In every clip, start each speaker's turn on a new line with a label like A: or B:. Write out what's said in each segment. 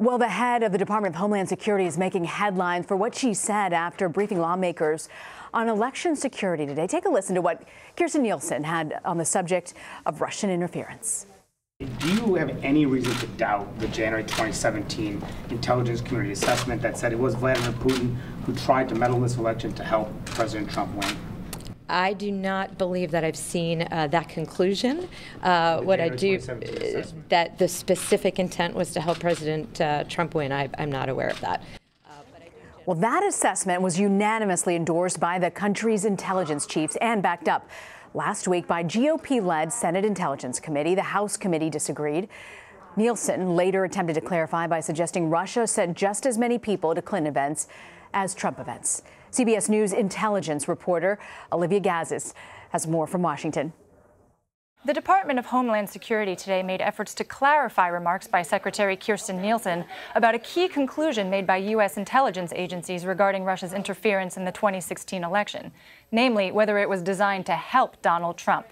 A: Well, the head of the Department of Homeland Security is making headlines for what she said after briefing lawmakers on election security today. Take a listen to what Kirstjen Nielsen had on the subject of Russian interference.
B: Do you have any reason to doubt the January 2017 intelligence community assessment that said it was Vladimir Putin who tried to meddle in this election to help President Trump win?
C: I do not believe that I've seen that conclusion. What I do is that the specific intent was to help President Trump win. I'm not aware of that.
A: Well, that assessment was unanimously endorsed by the country's intelligence chiefs and backed up last week by GOP-led Senate Intelligence Committee. The House committee disagreed. Nielsen later attempted to clarify by suggesting Russia sent just as many people to Clinton events as Trump events. CBS News intelligence reporter Olivia Gazis has more from Washington.
D: The Department of Homeland Security today made efforts to clarify remarks by Secretary Kirstjen Nielsen about a key conclusion made by U.S. intelligence agencies regarding Russia's interference in the 2016 election, namely whether it was designed to help Donald Trump.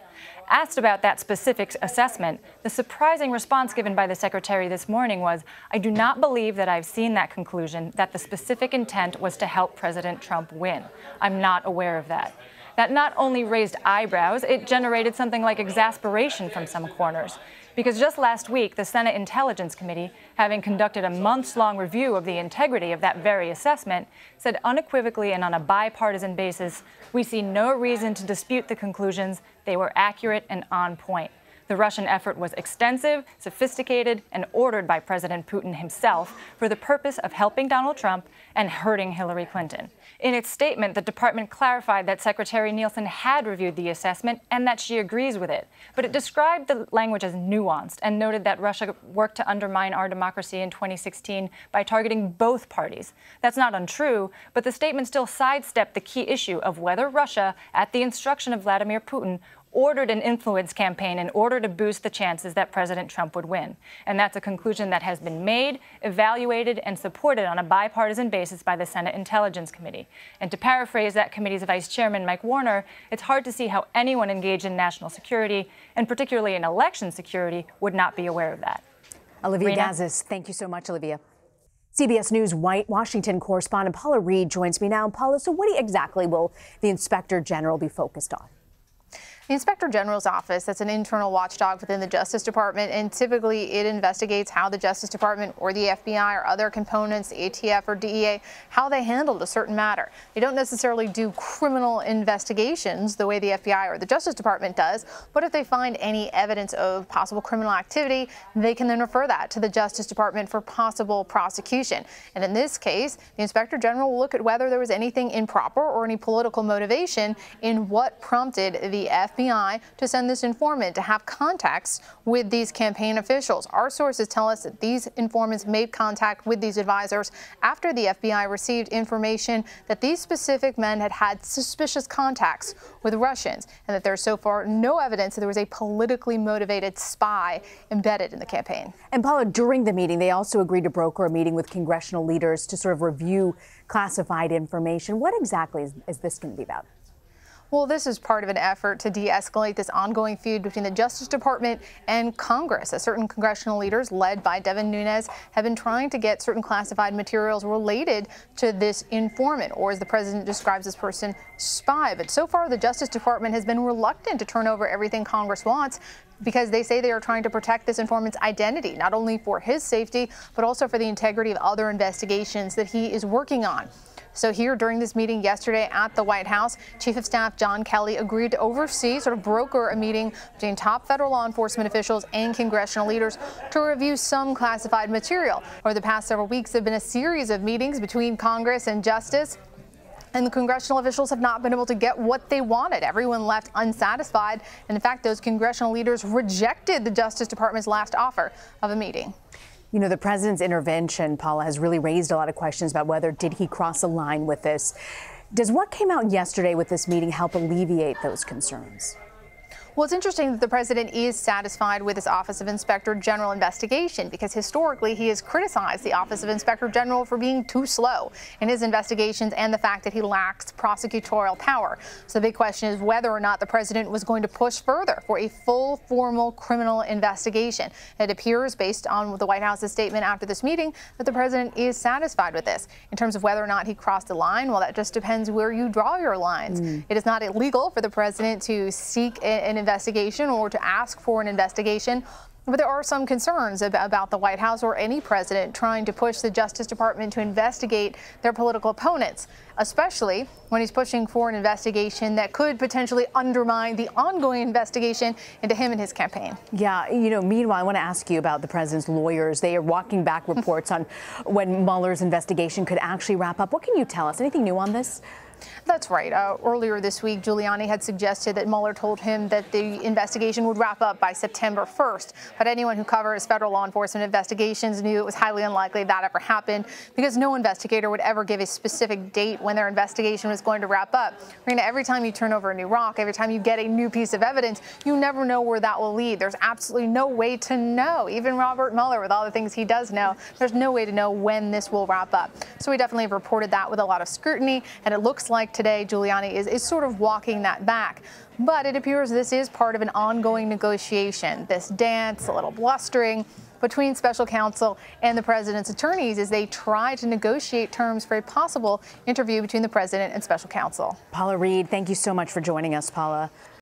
D: Asked about that specific assessment, the surprising response given by the secretary this morning was, "I do not believe that I've seen that conclusion, that the specific intent was to help President Trump win. I'm not aware of that." That not only raised eyebrows, it generated something like exasperation from some corners. Because just last week, the Senate Intelligence Committee, having conducted a months-long review of the integrity of that very assessment, said unequivocally and on a bipartisan basis, "We see no reason to dispute the conclusions. They were accurate and on point." The Russian effort was extensive, sophisticated, and ordered by President Putin himself for the purpose of helping Donald Trump and hurting Hillary Clinton. In its statement, the department clarified that Secretary Nielsen had reviewed the assessment and that she agrees with it. But it described the language as nuanced and noted that Russia worked to undermine our democracy in 2016 by targeting both parties. That's not untrue, but the statement still sidestepped the key issue of whether Russia, at the instruction of Vladimir Putin, ordered an influence campaign in order to boost the chances that President Trump would win. And that's a conclusion that has been made, evaluated, and supported on a bipartisan basis by the Senate Intelligence Committee. And to paraphrase that committee's Vice Chairman, Mike Warner, it's hard to see how anyone engaged in national security, and particularly in election security, would not be aware of that.
A: Olivia Gazis, thank you so much, Olivia. CBS News Washington correspondent Paula Reid joins me now. Paula, so what exactly will the Inspector General be focused on?
E: The Inspector General's office, that's an internal watchdog within the Justice Department, and typically it investigates how the Justice Department or the FBI or other components, the ATF or DEA, how they handled a certain matter. They don't necessarily do criminal investigations the way the FBI or the Justice Department does, but if they find any evidence of possible criminal activity, they can then refer that to the Justice Department for possible prosecution. And in this case, the Inspector General will look at whether there was anything improper or any political motivation in what prompted the FBI to send this informant to have contacts with these campaign officials. Our sources tell us that these informants made contact with these advisors after the FBI received information that these specific men had had suspicious contacts with Russians, and that there's so far no evidence that there was a politically motivated spy embedded in the campaign.
A: And Paula, during the meeting, they also agreed to broker a meeting with congressional leaders to sort of review classified information. What exactly is this going to be about?
E: Well, this is part of an effort to de-escalate this ongoing feud between the Justice Department and Congress. Certain congressional leaders, led by Devin Nunes, have been trying to get certain classified materials related to this informant, or as the president describes this person, spy. But so far, the Justice Department has been reluctant to turn over everything Congress wants, because they say they are trying to protect this informant's identity, not only for his safety, but also for the integrity of other investigations that he is working on. So here during this meeting yesterday at the White House, Chief of Staff John Kelly agreed to oversee, sort of broker a meeting between top federal law enforcement officials and congressional leaders to review some classified material. Over the past several weeks, there have been a series of meetings between Congress and Justice, and the congressional officials have not been able to get what they wanted. Everyone left unsatisfied. And in fact, those congressional leaders rejected the Justice Department's last offer of a meeting.
A: You know, the president's intervention, Paula, has really raised a lot of questions about whether did he cross a line with this. Does what came out yesterday with this meeting help alleviate those concerns?
E: Well, it's interesting that the president is satisfied with his Office of Inspector General investigation, because historically he has criticized the Office of Inspector General for being too slow in his investigations and the fact that he lacks prosecutorial power. So the big question is whether or not the president was going to push further for a full, formal criminal investigation. It appears, based on the White House's statement after this meeting, that the president is satisfied with this. In terms of whether or not he crossed the line, well, that just depends where you draw your lines. It is not illegal for the president to seek an investigation or to ask for an investigation. But there are some concerns about the White House or any president trying to push the Justice Department to investigate their political opponents, especially when he's pushing for an investigation that could potentially undermine the ongoing investigation into him and his campaign.
A: Yeah, meanwhile, I want to ask you about the president's lawyers. They are walking back reports on when Mueller's investigation could actually wrap up. What can you tell us? Anything new on this?
E: That's right. Earlier this week, Giuliani had suggested that Mueller told him that the investigation would wrap up by September 1st. But anyone who covers federal law enforcement investigations knew it was highly unlikely that ever happened, because no investigator would ever give a specific date when their investigation was going to wrap up. Every time you turn over a new rock, every time you get a new piece of evidence, you never know where that will lead. There's absolutely no way to know. Even Robert Mueller, with all the things he does know, there's no way to know when this will wrap up. So we definitely have reported that with a lot of scrutiny, and it looks like today Giuliani is sort of walking that back. But it appears this is part of an ongoing negotiation, this dance, a little blustering between special counsel and the president's attorneys as they try to negotiate terms for a possible interview between the president and special counsel.
A: Paula Reid, thank you so much for joining us, Paula.